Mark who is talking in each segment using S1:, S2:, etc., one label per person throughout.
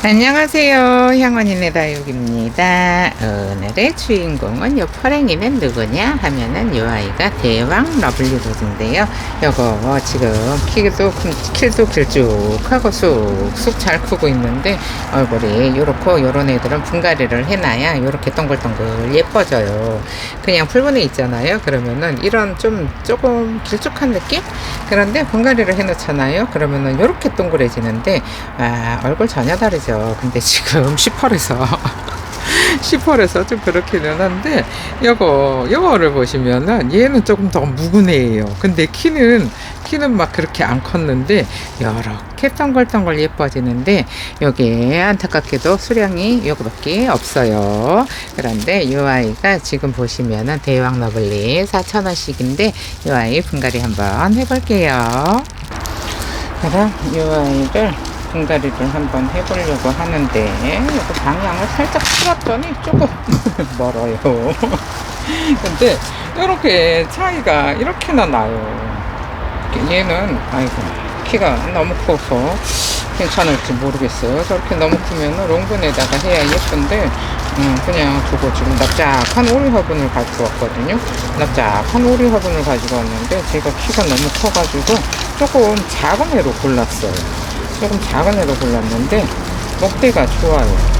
S1: 안녕하세요. 향원이네 다육입니다. 오늘의 주인공은 요 퍼랭이는 누구냐 하면은 요 아이가 대왕 러블리로즈인데요. 요거 지금 키도 길쭉하고 쑥쑥 잘 크고 있는데 얼굴이 요렇고 요런 애들은 분갈이를 해놔야 요렇게 동글동글 예뻐져요. 그냥 풀분에 있잖아요. 그러면은 이런 조금 길쭉한 느낌? 그런데 분갈이를 해놓잖아요. 그러면은 요렇게 동그래지는데 얼굴 전혀 다르죠. 근데 지금 시펄에서 시펄에서 좀 그렇기는 한데 요거를 보시면은 얘는 조금 더 묵은 애예요. 근데 키는 막 그렇게 안 컸는데 요렇게 동글동글 예뻐지는데 요게 안타깝게도 수량이 요거밖에 없어요. 그런데 요 아이가 지금 보시면은 대왕 러블리 4,000원씩인데 요 아이 분갈이 한번 해볼게요. 그럼 요 아이를 분갈이를 한번 해보려고 하는데 이거 방향을 살짝 틀었더니 조금 멀어요. 근데 이렇게 차이가 이렇게나 나요. 얘는 아이고 키가 너무 커서 괜찮을지 모르겠어요. 저렇게 너무 크면 롱분에다가 해야 예쁜데 그냥 두고 지금 납작한 오리 화분을 가지고 왔거든요. 납작한 오리 화분을 가지고 왔는데 제가 키가 너무 커가지고 조금 작은 애로 골랐어요. 조금 작은 애로 골랐는데 목대가 좋아요.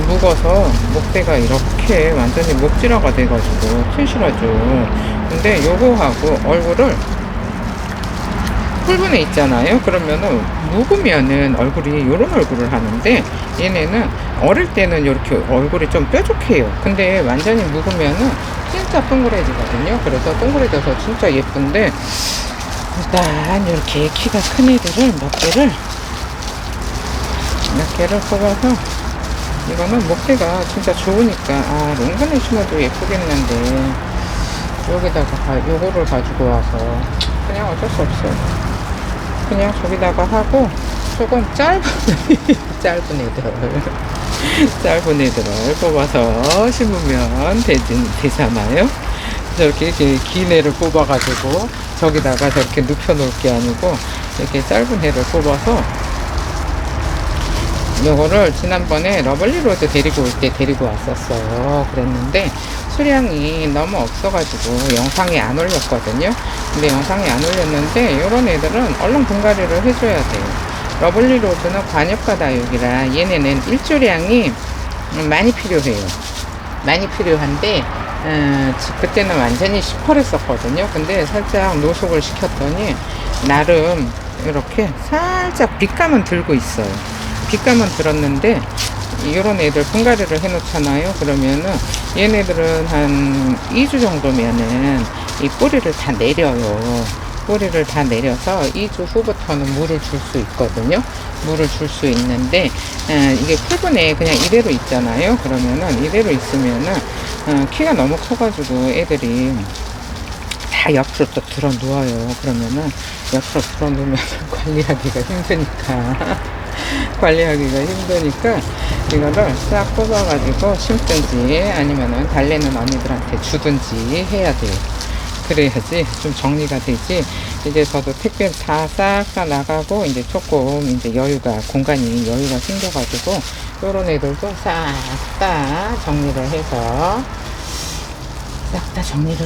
S1: 묵어서 목대가 이렇게 완전히 목질화가 돼가지고 튼실하죠. 근데 요거하고 얼굴을 풀분에 있잖아요. 그러면은 묵으면은 얼굴이 요런 얼굴을 하는데 얘네는 어릴 때는 이렇게 얼굴이 좀 뾰족해요. 근데 완전히 묵으면은 진짜 동그래지거든요. 그래서 동그래져서 진짜 예쁜데 일단 이렇게 키가 큰 애들을 몇 개를 뽑아서 이거는 목대가 진짜 좋으니까 롱분에 심어도 예쁘겠는데 여기다가 요거를 가지고 와서 그냥 어쩔 수 없어요. 그냥 저기다가 하고 조금 짧은 애들을 뽑아서 심으면 되잖아요. 저렇게 긴 애를 뽑아가지고 저기다가 저렇게 눕혀 놓을 게 아니고 이렇게 짧은 애를 뽑아서 요거를 지난번에 러블리로즈 데리고 올 때 데리고 왔었어요. 그랬는데 수량이 너무 없어가지고 영상에 안 올렸거든요. 근데 영상에 안 올렸는데 요런 애들은 얼른 분갈이를 해줘야 돼요. 러블리로즈는 관엽과 다육이라 얘네는 일조량이 많이 필요해요. 많이 필요한데 그때는 완전히 시퍼랬었거든요. 근데 살짝 노숙을 시켰더니 나름 이렇게 살짝 빛감은 들고 있어요. 빛감은 들었는데 이런 애들 분갈이를 해 놓잖아요. 그러면은 얘네들은 한 2주 정도면은 이 뿌리를 다 내려요. 뿌리를 다 내려서 2주 후부터는 물을 줄 수 있거든요. 물을 줄 수 있는데 이게 풀분에 그냥 이대로 있잖아요. 그러면은 이대로 있으면은 키가 너무 커가지고 애들이 다 옆으로 또 들어 누워요. 그러면은 옆으로 들어 누우면 관리하기가 힘드니까 이거를 싹 뽑아가지고 심든지 아니면은 달래는 언니들한테 주든지 해야 돼요. 그래야지 좀 정리가 되지. 이제 저도 택배 다 싹 다 나가고 이제 조금 이제 공간이 여유가 생겨가지고 요런 애들도 싹 다 정리를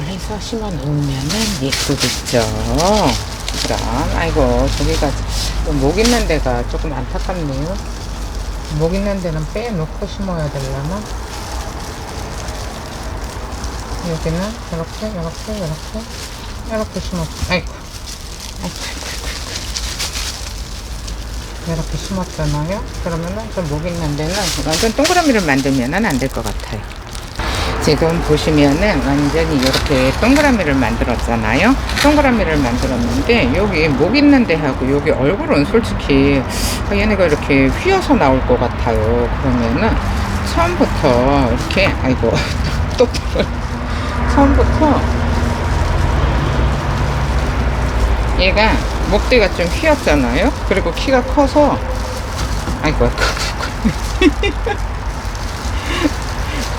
S1: 해서 심어 놓으면은 예쁘겠죠. 그럼 아이고 저기가 목 있는 데가 조금 안타깝네요. 목 있는 데는 빼놓고 심어야 되려나? 여기는 이렇게 심었죠. 아이고 이렇게 심었잖아요. 그러면은 좀 목 있는 데는 완전 동그라미를 만들면은 안 될 것 같아요. 지금 보시면은 완전히 이렇게 동그라미를 만들었잖아요. 동그라미를 만들었는데 여기 목 있는 데하고 여기 얼굴은 솔직히 얘네가 이렇게 휘어서 나올 것 같아요. 그러면은 처음부터 이렇게 아이고 처음부터 얘가 목대가 좀 휘었잖아요. 그리고 키가 커서 아이고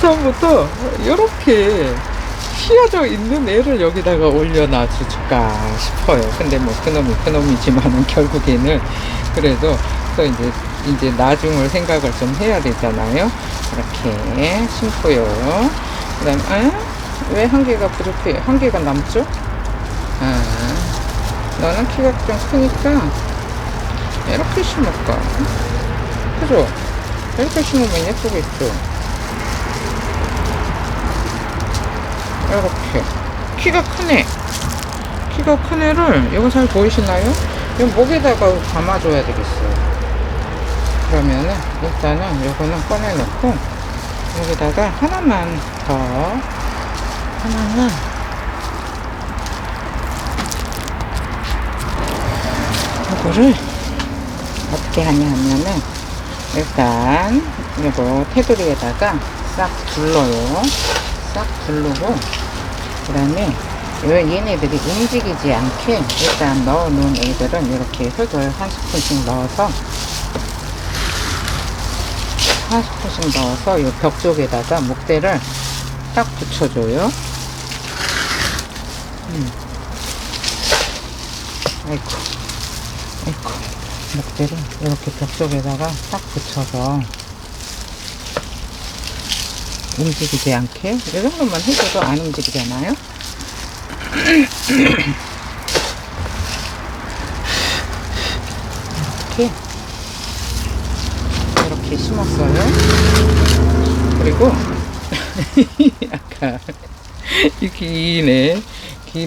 S1: 처음부터 이렇게 휘어져 있는 애를 여기다가 올려놔 줄까 싶어요. 근데 뭐 그놈이지만은 결국에는 그래도 또 이제 이제 나중을 생각을 좀 해야 되잖아요. 이렇게 심고요. 그 다음에, 왜 한 개가 부족해? 한 개가 남죠? 아, 너는 키가 좀 크니까 이렇게 심을까? 그죠? 이렇게 심으면 예쁘겠죠? 이렇게. 키가 크네. 키가 큰 애를, 이거 잘 보이시나요? 이 목에다가 감아줘야 되겠어요. 그러면은, 일단은 요거는 꺼내놓고, 여기다가 하나만 더, 하나는, 이거를 어떻게 하냐 하면은, 일단, 요거 테두리에다가 싹 둘러요. 싹 두르고, 그 다음에, 얘네들이 움직이지 않게 일단 넣어 놓은 애들은 이렇게 흙을 한 스푼씩 넣어서 이 벽 쪽에다가 목대를 딱 붙여줘요. 아이고 목대를 이렇게 벽 쪽에다가 딱 붙여서 움직이지 않게, 이 정도만 해줘도 안 움직이잖아요. 이렇게 심었어요. 그리고 아까 이 긴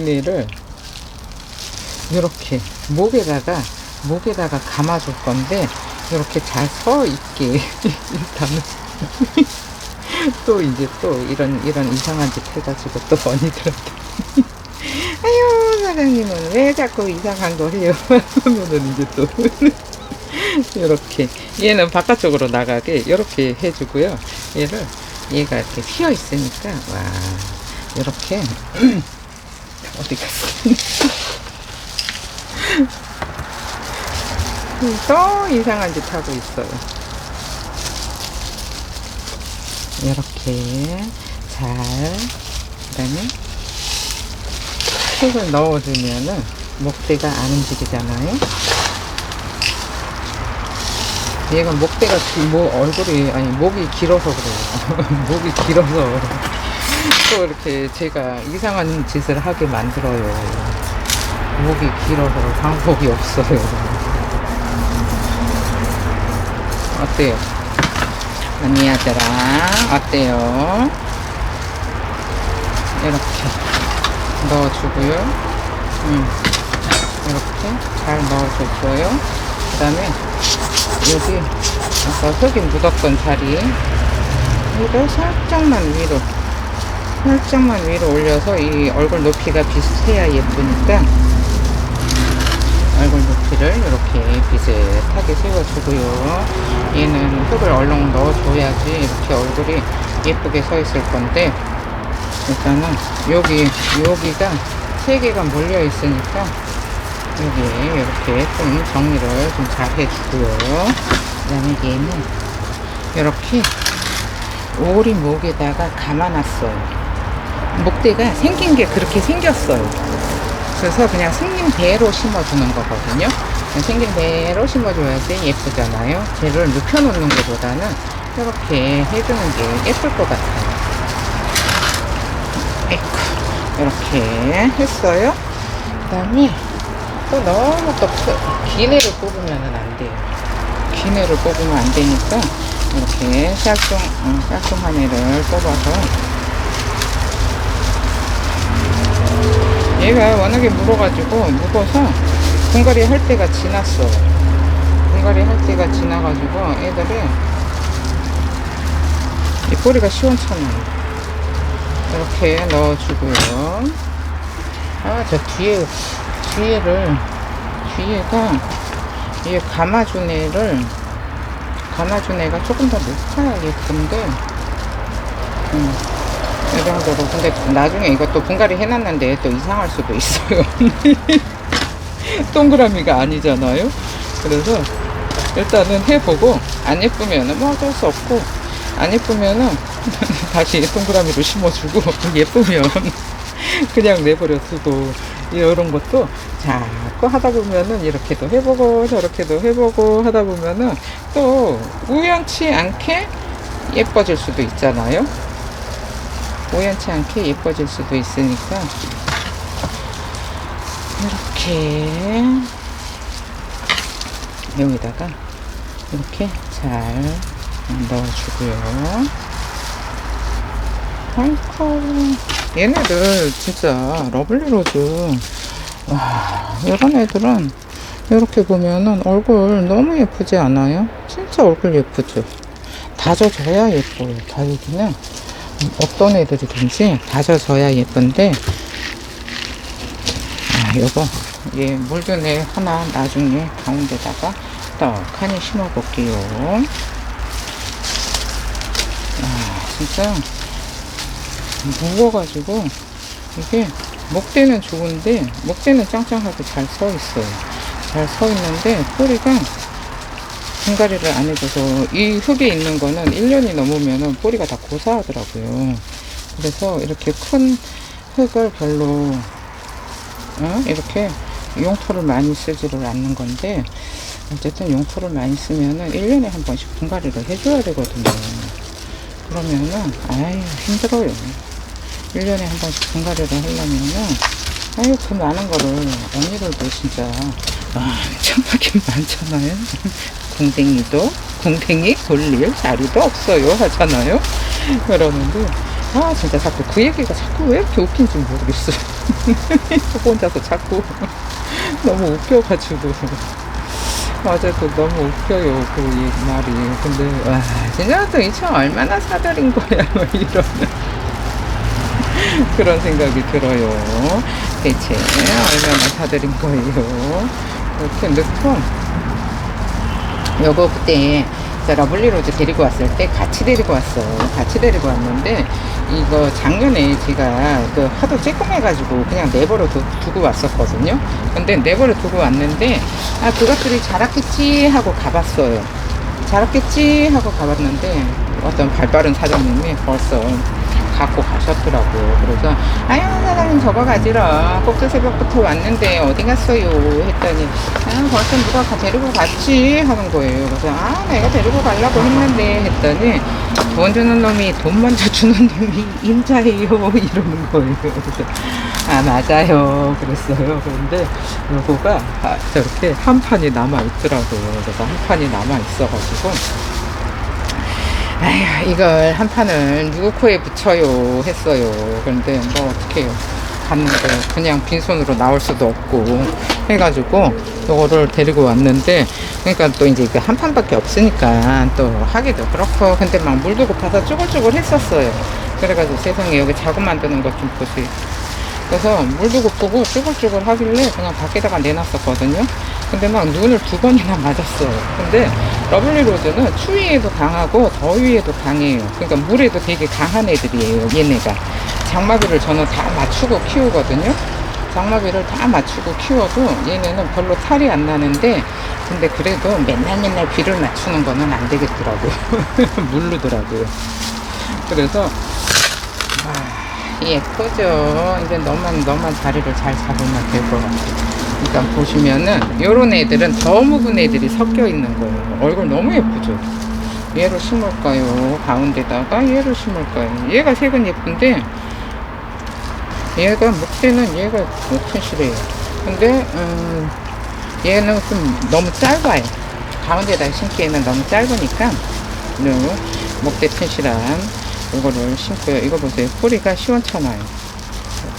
S1: 애를 이렇게 목에다가 감아줄 건데, 이렇게 잘 서 있게 일단은 또 이제 또 이런 이상한 짓 해가지고 또 언니들한테 아유 사장님은 왜 자꾸 이상한 거 해요 하면은 이제 또 이렇게 얘는 바깥쪽으로 나가게 이렇게 해주고요. 얘가 이렇게 휘어 있으니까 와 이렇게 어디 갔어? 또 이상한 짓 하고 있어요. 이렇게 잘, 그다음에 흙을 넣어주면은 목대가 안 움직이잖아요. 얘가 목대가 목이 길어서 그래요. 목이 길어서 또 이렇게 제가 이상한 짓을 하게 만들어요. 목이 길어서 방법이 없어요. 어때요? 언니 아들아 어때요? 이렇게 넣어주고요. 이렇게 잘 넣어줬어요. 그 다음에 여기 아까 흙이 묻었던 자리에 이걸 살짝만 위로 올려서 이 얼굴 높이가 비슷해야 예쁘니까 얼굴 높이를 이렇게 비슷하게 세워주고요. 얘는 흙을 얼른 넣어줘야지 이렇게 얼굴이 예쁘게 서 있을 건데, 일단은 여기가 3개가 몰려 있으니까 여기 이렇게 좀 정리를 좀 잘 해주고요. 그 다음에 얘는 이렇게 오리 목에다가 감아놨어요. 목대가 생긴 게 그렇게 생겼어요. 그래서 그냥 생긴 대로 심어주는 거거든요. 생긴 대로 심어줘야지 예쁘잖아요. 쟤를 눕혀놓는 것보다는 이렇게 해주는 게 예쁠 것 같아요. 이렇게 했어요. 그 다음에 또 너무 또 긴 애를 뽑으면 안 돼요. 긴 애를 뽑으면 안 되니까 이렇게 짤뚱한 애를 뽑아서, 얘가 워낙에 묵어서 분갈이 할 때가 지났어. 분갈이 할 때가 지나가지고 애들이 이 뿌리가 시원찮아요. 이렇게 넣어주고요. 저 뒤에가 이 감아준 애가 조금 더 높아야 예쁜데, 이 정도로. 근데 나중에 이것도 분갈이 해놨는데 또 이상할 수도 있어요. 동그라미가 아니잖아요. 그래서 일단은 해보고 안 예쁘면은 뭐 어쩔 수 없고, 안 예쁘면은 다시 동그라미로 심어주고, 예쁘면 그냥 내버려 두고, 이런 것도 자꾸 자꾸 하다 보면은 이렇게도 해보고 저렇게도 해보고 하다 보면은 또 우연치 않게 예뻐질 수도 있잖아요. 우연치 않게 예뻐질 수도 있으니까 이렇게 여기다가 이렇게 잘 넣어주고요. 아이고, 얘네들 진짜 러블리로즈. 와, 이런 애들은 이렇게 보면은 얼굴 너무 예쁘지 않아요? 진짜 얼굴 예쁘죠? 다져줘야 예뻐요. 다육이는 어떤 애들이든지 다져줘야 예쁜데, 요거 얘 물든 애 하나 나중에 가운데다가 떡하니 심어 볼게요. 진짜 무거워가지고 이게 목대는 좋은데 목대는 짱짱하게 잘 서 있어요. 잘 서 있는데 뿌리가 분갈이를 안 해줘서 이 흙에 있는 거는 1년이 넘으면은 뿌리가 다 고사하더라고요. 그래서 이렇게 큰 흙을 별로 이렇게 용토를 많이 쓰지를 않는 건데, 어쨌든 용토를 많이 쓰면은 1년에 한 번씩 분갈이를 해줘야 되거든요. 그러면은 아유 힘들어요. 1년에 한 번씩 분갈이를 하려면은 아유 그 많은 거를 언니들도 진짜 엄청나게 많잖아요. 공댕이 돌릴 자리도 없어요 하잖아요. 그러는데 진짜 자꾸 그 얘기가 자꾸 왜 이렇게 웃긴지 모르겠어요. 혼자서 자꾸 너무 웃겨가지고 어제도 너무 웃겨요 그 말이. 근데 와 진짜 또 이 차 얼마나 사들인 거야 뭐 이런 그런 생각이 들어요. 대체 얼마나 사들인 거예요. 이렇게 넣고 요거 그때 러블리로즈 데리고 왔을 때 같이 데리고 왔어요. 같이 데리고 왔는데 이거 작년에 제가 그 하도 쬐끔해가지고 그냥 내버려 두고 왔었거든요. 근데 내버려 두고 왔는데 그것들이 자랐겠지 하고 가봤어요. 자랐겠지 하고 가봤는데 어떤 발빠른 사장님이 벌써 갖고 가셨더라고요. 그래서 아유 사장님 저거 가지러 꼭두 새벽부터 왔는데 어디 갔어요 했더니 벌써 누가 데리고 갔지 하는 거예요. 그래서 내가 데리고 가려고 했는데 했더니 돈 주는 놈이 돈 먼저 주는 놈이 임자예요 이러는 거예요. 그래서 맞아요 그랬어요. 그런데 요거가 저렇게 한 판이 남아 있더라고요. 그래서 한 판이 남아 있어가지고 아휴 이걸 한 판을 누구 코에 붙여요 했어요. 그런데 뭐 어떡해요. 갔는데 그냥 빈손으로 나올 수도 없고 해가지고 요거를 데리고 왔는데, 그러니까 또 이제 그 한 판밖에 없으니까 또 하기도 그렇고, 근데 막 물도 고파서 쭈글쭈글 했었어요. 그래가지고 세상에 여기 자고 만드는 것 좀 보세요. 그래서 물도 고프고 쭈글쭈글 하길래 그냥 밖에다가 내놨었거든요. 근데 막 눈을 2번이나 맞았어요. 근데 러블리로즈는 추위에도 강하고 더위에도 강해요. 그러니까 물에도 되게 강한 애들이에요 얘네가. 장마비를 저는 다 맞추고 키우거든요. 장마비를 다 맞추고 키워도 얘네는 별로 탈이 안 나는데, 근데 그래도 맨날 비를 맞추는 거는 안 되겠더라고요. 물르더라고요. 그래서 예쁘죠. 이제 너만 자리를 잘 잡으면 될 것 같아요. 그러니까 보시면은 요런 애들은 더 묵은 애들이 섞여 있는 거예요. 얼굴 너무 예쁘죠. 얘를 심을까요? 가운데다가 얘를 심을까요? 얘가 색은 예쁜데 얘가 목대는 얘가 튼실해요. 근데 얘는 좀 너무 짧아요. 가운데다 심기에는 너무 짧으니까 목대 튼실한 이거를 심고요. 이거 보세요. 뿌리가 시원찮아요.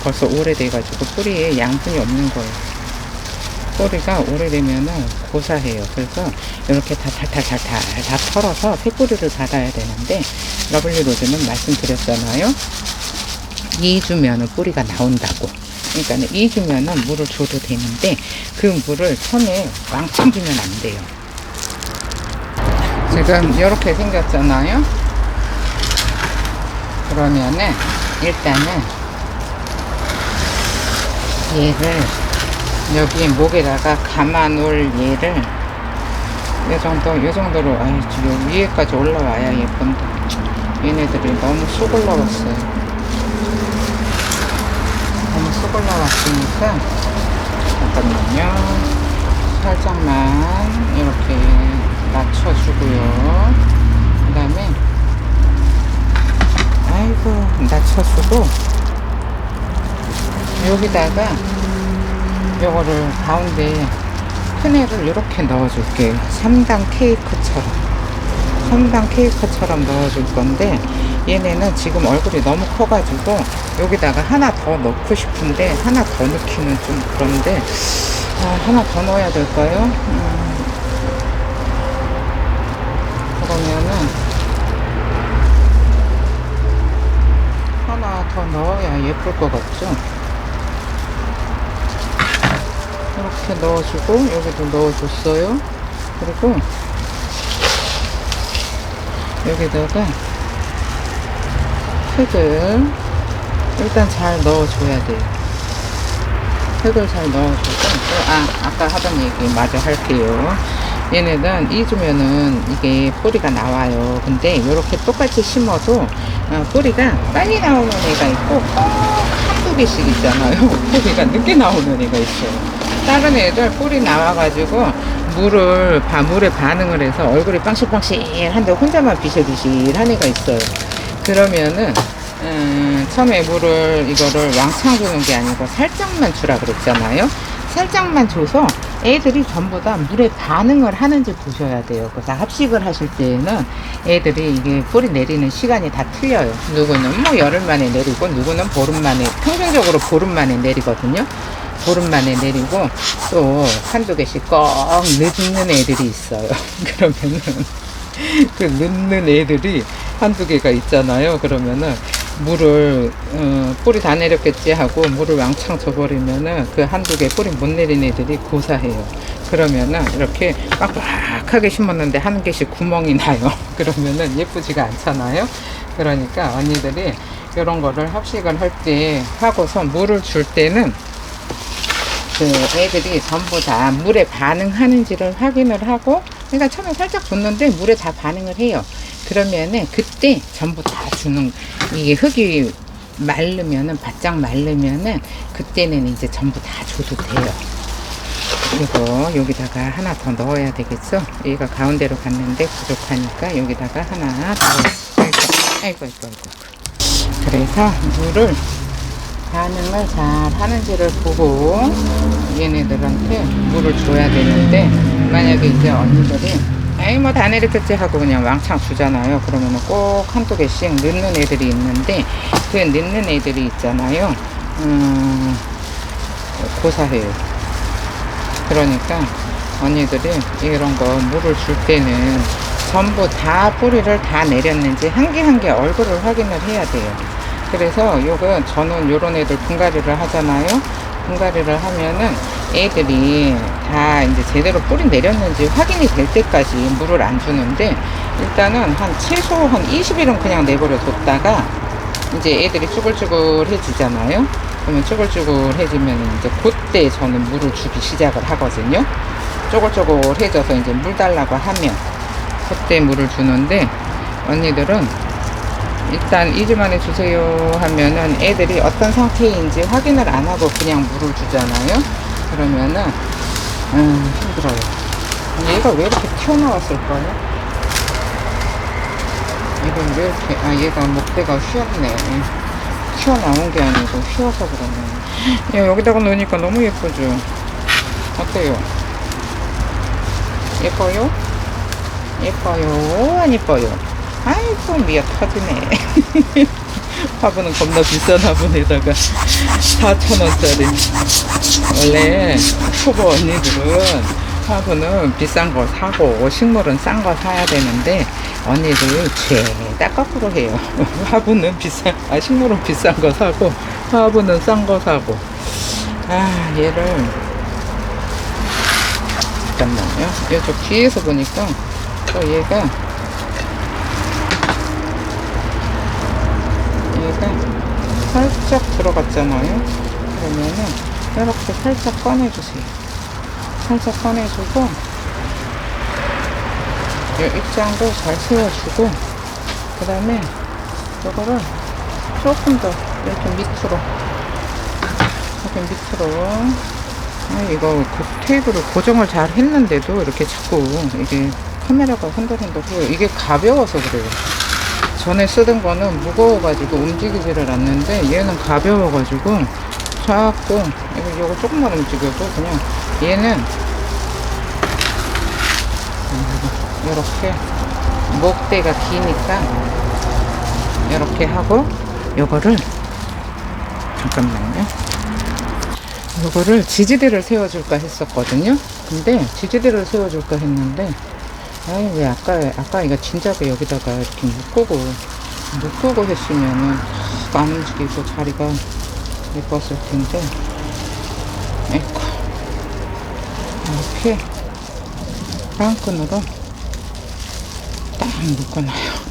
S1: 벌써 오래돼가지고 뿌리에 양분이 없는 거예요. 뿌리가 오래되면은 고사해요. 그래서 이렇게 다 탈탈 다 털어서 새뿌리를 받아야 되는데, 러블리로즈는 말씀드렸잖아요. 2주면은 뿌리가 나온다고. 그러니까 2주면은 물을 줘도 되는데 그 물을 처음에 왕창 주면 안 돼요. 지금 이렇게 생겼잖아요. 그러면은 일단은 얘를 여기 목에다가 감아 놓을 얘를 요 정도로 위에까지 올라와야 예쁜데 얘네들이 너무 쑥 올라왔어요. 너무 쑥 올라왔으니까 잠깐만요. 살짝만 이렇게 낮춰주고요. 그 다음에 아이고 낮춰주고 여기다가 요거를 가운데 큰 애를 이렇게 넣어줄게요. 3단 케이크처럼 넣어줄 건데 얘네는 지금 얼굴이 너무 커가지고 여기다가 하나 더 넣고 싶은데 하나 더 넣기는 좀 그런데 하나 더 넣어야 될까요? 그러면은 하나 더 넣어야 예쁠 것 같죠? 이렇게 넣어주고 여기도 넣어줬어요. 그리고 여기다가 흙을 일단 잘 넣어줘야 돼요. 흙을 잘 넣어주고 아까 하던 얘기 마저 할게요. 얘네는 잊으면은 이게 뿌리가 나와요. 근데 이렇게 똑같이 심어도 뿌리가 빨리 나오는 애가 있고 꼭 한두 개씩 있잖아요. 뿌리가 늦게 나오는 애가 있어요. 다른 애들 뿌리 나와가지고 물에 반응을 해서 얼굴이 빵실빵실한데 혼자만 비실비실한 애가 있어요. 그러면은 처음에 이거를 왕창 주는 게 아니고 살짝만 주라 그랬잖아요. 살짝만 줘서 애들이 전부 다 물에 반응을 하는지 보셔야 돼요. 그래서 합식을 하실 때는 애들이 이게 뿌리 내리는 시간이 다 틀려요. 누구는 뭐 열흘 만에 내리고 누구는 보름 만에, 평균적으로 보름 만에 내리거든요. 보름 만에 내리고 또 한두 개씩 꼭 늦는 애들이 있어요. 그러면은 그 늦는 애들이 한두 개가 있잖아요. 그러면은 물을 뿌리 다 내렸겠지 하고 물을 왕창 줘버리면은 그 한두 개 뿌리 못 내린 애들이 고사해요. 그러면은 이렇게 빡빡하게 심었는데 한 개씩 구멍이 나요. 그러면은 예쁘지가 않잖아요. 그러니까 언니들이 이런 거를 합식을 할 때 하고서 물을 줄 때는 그 애들이 전부 다 물에 반응하는지를 확인을 하고, 그러니까 처음에 살짝 줬는데 물에 다 반응을 해요. 그러면은 그때 전부 다 주는, 이게 흙이 마르면은, 바짝 마르면은 그때는 이제 전부 다 줘도 돼요. 그리고 여기다가 하나 더 넣어야 되겠죠. 얘가 가운데로 갔는데 부족하니까 여기다가 하나 더. 아이고. 그래서 물을 반응을 잘 하는지를 보고 얘네들한테 물을 줘야 되는데, 만약에 이제 언니들이 에이 뭐 다 내렸겠지 하고 그냥 왕창 주잖아요. 그러면은 꼭 한두 개씩 늦는 애들이 있는데, 그 늦는 애들이 있잖아요. 고사해요. 그러니까 언니들이 이런 거 물을 줄 때는 전부 다 뿌리를 다 내렸는지 한 개 한 개 얼굴을 확인을 해야 돼요. 그래서 저는 요런 애들 분갈이를 하잖아요. 분갈이를 하면은 애들이 다 이제 제대로 뿌리 내렸는지 확인이 될 때까지 물을 안 주는데, 일단은 최소 한 20일은 그냥 내버려 뒀다가 이제 애들이 쭈글쭈글해지잖아요. 그러면 쭈글쭈글해지면 이제 그때 저는 물을 주기 시작을 하거든요. 쭈글쭈글해져서 이제 물 달라고 하면 그때 물을 주는데, 언니들은 일단 2주 만에 주세요 하면은 애들이 어떤 상태인지 확인을 안 하고 그냥 물을 주잖아요. 그러면은 힘들어요. 얘가 왜 이렇게 튀어나왔을까요? 이건 왜 이렇게, 얘가 목대가 휘었네. 튀어나온 게 아니고 휘어서 그러네. 야, 여기다가 놓으니까 너무 예쁘죠? 어때요? 예뻐요? 예뻐요? 안 예뻐요? 아이고 미어 터지네. 화분은 겁나 비싼 화분에다가 4,000원짜리. 원래 초보 언니들은 화분은 비싼 거 사고 식물은 싼 거 사야 되는데, 언니들 죄다 거꾸로 해요. 화분은 식물은 비싼 거 사고 화분은 싼 거 사고. 얘를 잠깐만요. 이쪽 뒤에서 보니까 또 얘가 살짝 들어갔잖아요. 그러면은 이렇게 살짝 꺼내주세요. 살짝 꺼내주고 이 입장도 잘 세워주고, 그 다음에 이거를 조금 더 이렇게 밑으로 이거 그 테이블을 고정을 잘 했는데도 이렇게 자꾸 이게 카메라가 흔들흔들해요. 이게 가벼워서 그래요. 전에 쓰던 거는 무거워가지고 움직이지를 않는데 얘는 가벼워가지고 자꾸 이거 조금만 움직여도 그냥 얘는 이렇게 목대가 기니까 이렇게 하고 요거를 잠깐만요. 요거를 지지대를 세워줄까 했었거든요. 근데 지지대를 세워줄까 했는데 아이 왜 아까 이거 진작에 여기다가 이렇게 묶고 했으면은 안 움직이고 자리가 예뻤을 텐데 에이쿠 이렇게 빵끈으로 딱 묶어놔요.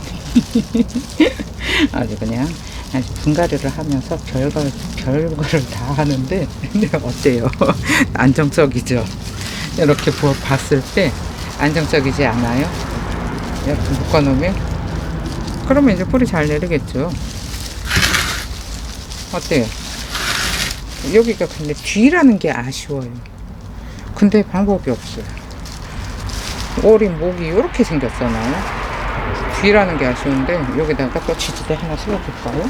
S1: 아주 그냥 아주 분갈이를 하면서 별거를 다 하는데 근데 어때요? 안정적이죠? 이렇게 봤을 때 안정적이지 않아요? 이렇게 묶어놓으면 그러면 이제 뿌리 잘 내리겠죠. 어때요? 여기가 근데 뒤라는 게 아쉬워요. 근데 방법이 없어요. 오리 목이 이렇게 생겼잖아요. 뒤라는 게 아쉬운데 여기다가 또 지지대 하나 세워볼까요?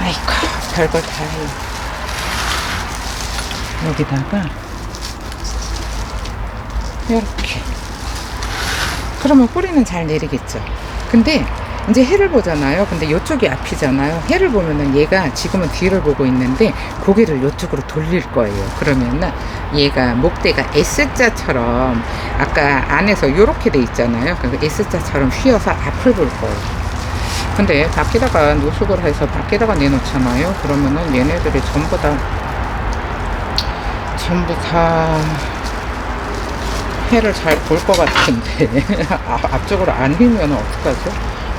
S1: 아이고 별걸 다 해요. 여기다가 이렇게 그러면 뿌리는 잘 내리겠죠. 근데 이제 해를 보잖아요. 근데 이쪽이 앞이잖아요. 해를 보면은 얘가 지금은 뒤를 보고 있는데 고개를 이쪽으로 돌릴 거예요. 그러면은 얘가 목대가 S자처럼 아까 안에서 이렇게 돼 있잖아요. 그래서 S자처럼 휘어서 앞을 볼 거예요. 근데 밖에다가 노숙을 해서 밖에다가 내놓잖아요. 그러면은 얘네들이 전부 다 해를 잘 볼 것 같은데 앞쪽으로 안 휘면 어떡하죠?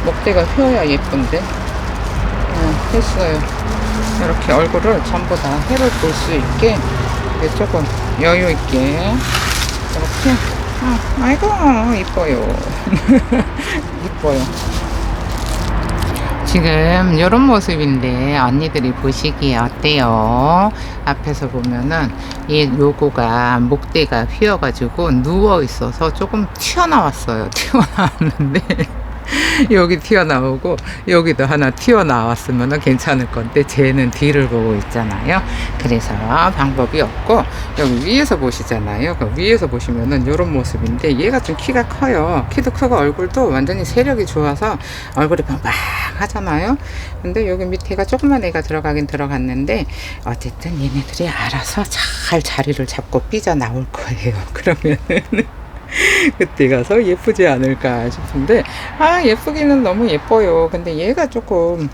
S1: 목대가 휘어야 예쁜데 했어요. 이렇게 얼굴을 전부 다 해를 볼 수 있게 조금 여유 있게 이렇게 아이고 이뻐요. 이뻐요. 지금 이런 모습인데 언니들이 보시기에 어때요? 앞에서 보면은 요거가 목대가 휘어가지고 누워 있어서 조금 튀어나왔어요. 튀어나왔는데 여기 튀어나오고 여기도 하나 튀어나왔으면 괜찮을 건데 쟤는 뒤를 보고 있잖아요. 그래서 방법이 없고 여기 위에서 보시잖아요. 그 위에서 보시면은 이런 모습인데 얘가 좀 키가 커요. 키도 크고 얼굴도 완전히 세력이 좋아서 얼굴이 빵빵하잖아요. 근데 여기 밑에가 조그만 애가 들어가긴 들어갔는데 어쨌든 얘네들이 알아서 잘 자리를 잡고 삐져나올 거예요. 그러면은 그때 가서 예쁘지 않을까 싶은데 예쁘기는 너무 예뻐요. 근데 얘가 조금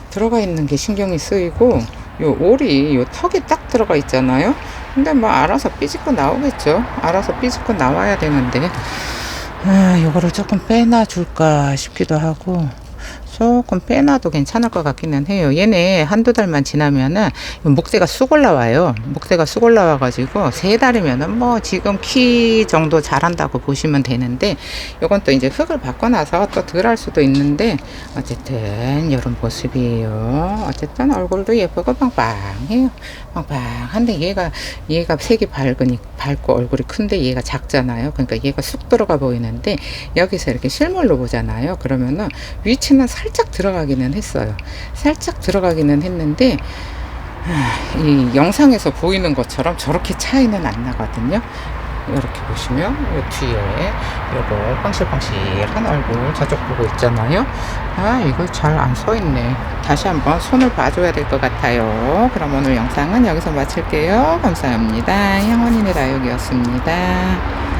S1: 들어가 있는 게 신경이 쓰이고 요 올이 요 턱에 딱 들어가 있잖아요. 근데 뭐 알아서 삐집고 나오겠죠. 알아서 삐집고 나와야 되는데 요거를 조금 빼놔 줄까 싶기도 하고 조금 빼놔도 괜찮을 것 같기는 해요. 얘네 한두 달만 지나면은 목대가 쑥 올라와요. 목대가 쑥 올라와가지고 3달이면은 뭐 지금 키 정도 자란다고 보시면 되는데 요건 또 이제 흙을 받고 나서 또 덜 할 수도 있는데 어쨌든 이런 모습이에요. 어쨌든 얼굴도 예쁘고 빵빵해요. 빵빵한데 얘가 색이 밝고 얼굴이 큰데 얘가 작잖아요. 그러니까 얘가 쑥 들어가 보이는데 여기서 이렇게 실물로 보잖아요. 그러면은 위치는 살짝 들어가기는 했어요. 살짝 들어가기는 했는데 이 영상에서 보이는 것처럼 저렇게 차이는 안 나거든요. 이렇게 보시면 이 뒤에 요거 빵실빵실한 얼굴 저쪽 보고 있잖아요. 이거 잘 안 서 있네. 다시 한번 손을 봐줘야 될 것 같아요. 그럼 오늘 영상은 여기서 마칠게요. 감사합니다. 향원이네 다육이었습니다.